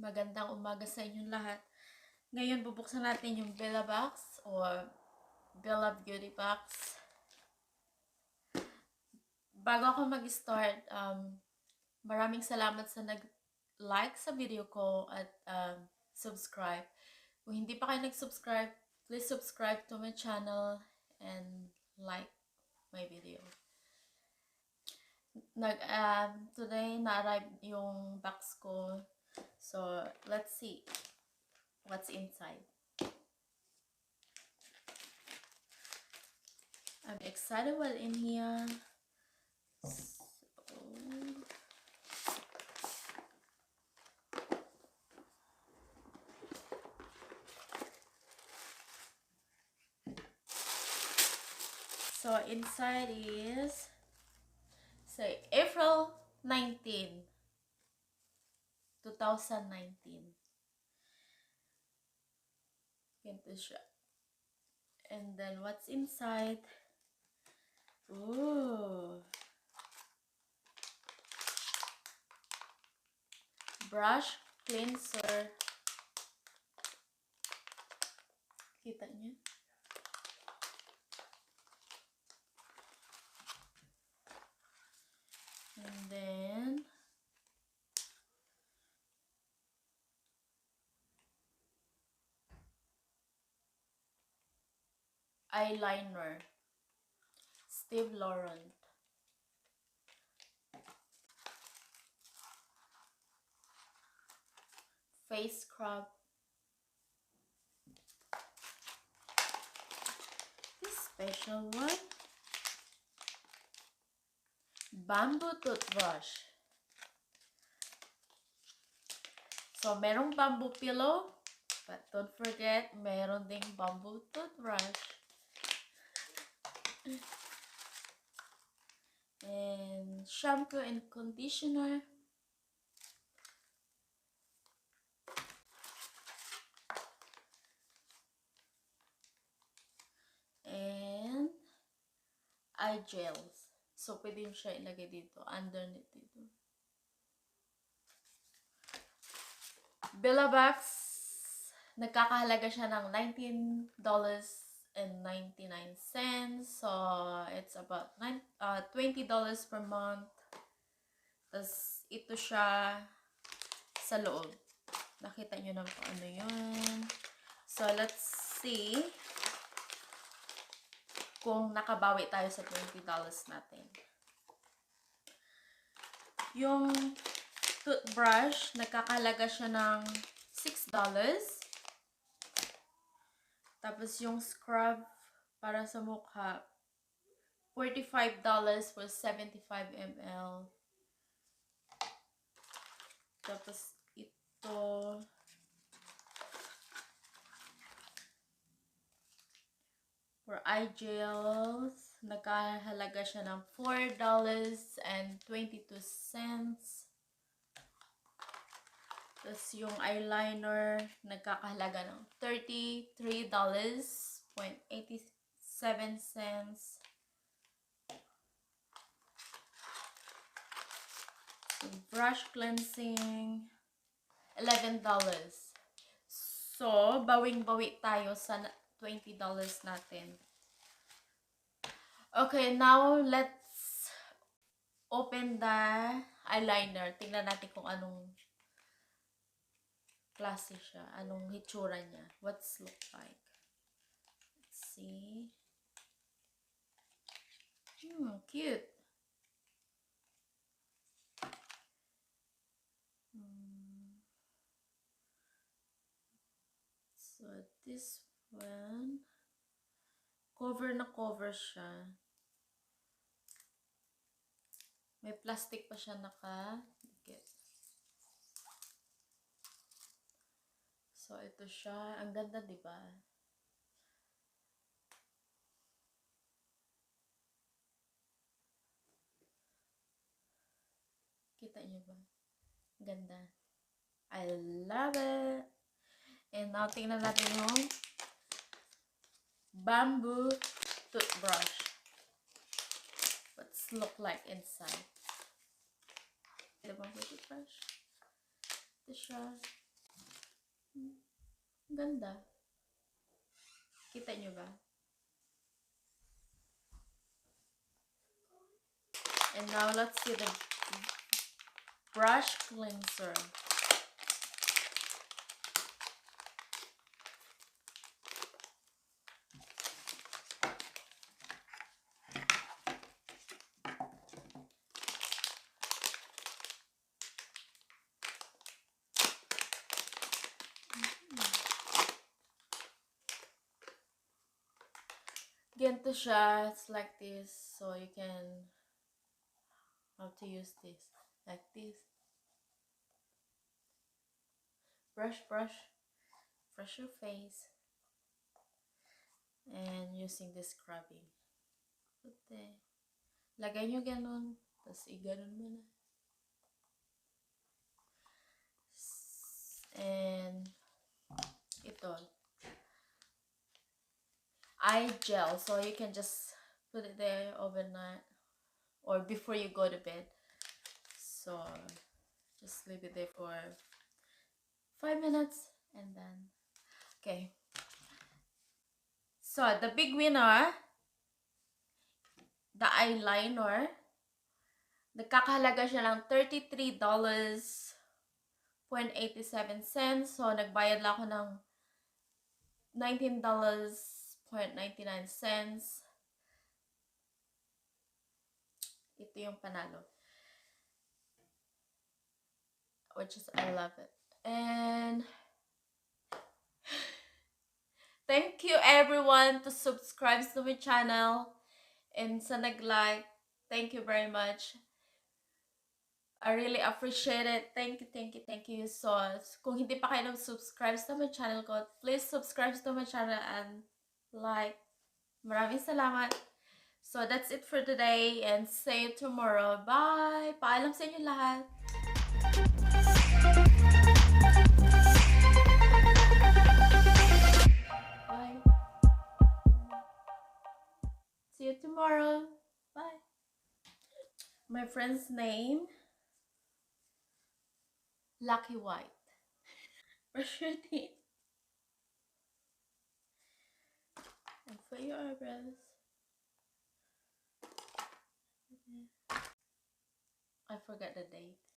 Magandang umaga sa inyong lahat. Ngayon, bubuksan natin yung Bellabox or Bella Beauty Box. Bago ako mag-start, maraming salamat sa nag-like sa video ko at subscribe. Kung hindi pa kayo nag-subscribe, please subscribe to my channel and like my video. Today, na-arrive yung box ko. So, let's see what's inside. I'm excited what's in here. So inside is April 19, 2019. Ganito siya. And then what's inside? Ooh. Brush cleanser. Kita niyo? And then eyeliner. Steve Laurent. Face scrub. This special one. Bamboo toothbrush. So, merong bamboo pillow. But don't forget, meron ding bamboo toothbrush. And shampoo and conditioner. And eye gels. So, pwede mo siya ilagay dito, underneath dito. Bellabox, nagkakahalaga siya ng $19.99. So, it's about $20 per month. Tapos, ito siya sa loob. Nakita nyo na po ano yun. So, let's see kung nakabawi tayo sa $20 natin. Yung toothbrush, nagkakalaga siya ng $6. Tapos yung scrub para sa mukha, $45 for 75 ml. Tapos ito, for eye gels, nagkahalaga siya ng $4.22. Tapos yung eyeliner, nagkakahalaga ng $33.87. Yung brush cleansing, $11. So, bawing-bawi tayo sa $20 natin. Okay, now let's open the eyeliner. Tingnan natin kung anong klase siya, anong hitsura niya. What's look like? Let's see. Cute. So, this one, cover na cover siya. May plastic pa siya nakadikit. So, ito siya. Ang ganda, diba? Kita niyo ba? Ganda. I love it. And now, tingnan natin yung bamboo toothbrush. What's look like inside? The bamboo toothbrush. Ito siya. Ganda. Kita nyo ba? And now let's see the brush cleanser. Ganito siya. It's like this. So you can how to use this. Like this. Brush. Brush your face. And using this scrubbing. Puti. Lagay nyo ganun. Tapos i-ganon mo na. And ito. Eye gel. So you can just put it there overnight. Or before you go to bed. So just leave it there for 5 minutes. And then, okay. So the big winner, the eyeliner. Nagkakahalaga siya ng $33.87. So nagbayad lang ako ng $19.99. Ito yung panalo. Which is, I love it. And thank you everyone to subscribe to my channel. And sa nag-like, thank you very much. I really appreciate it. Thank you. So, kung hindi pa kayo nag-subscribe sa my channel ko, please subscribe to my channel and like. Maraming salamat. So, that's it for today and see you tomorrow. Bye! Paalam sa inyo lahat. Bye. See you tomorrow. Bye. My friend's name, Lucky White. Brush your teeth. And for your eyebrows. I forgot the date.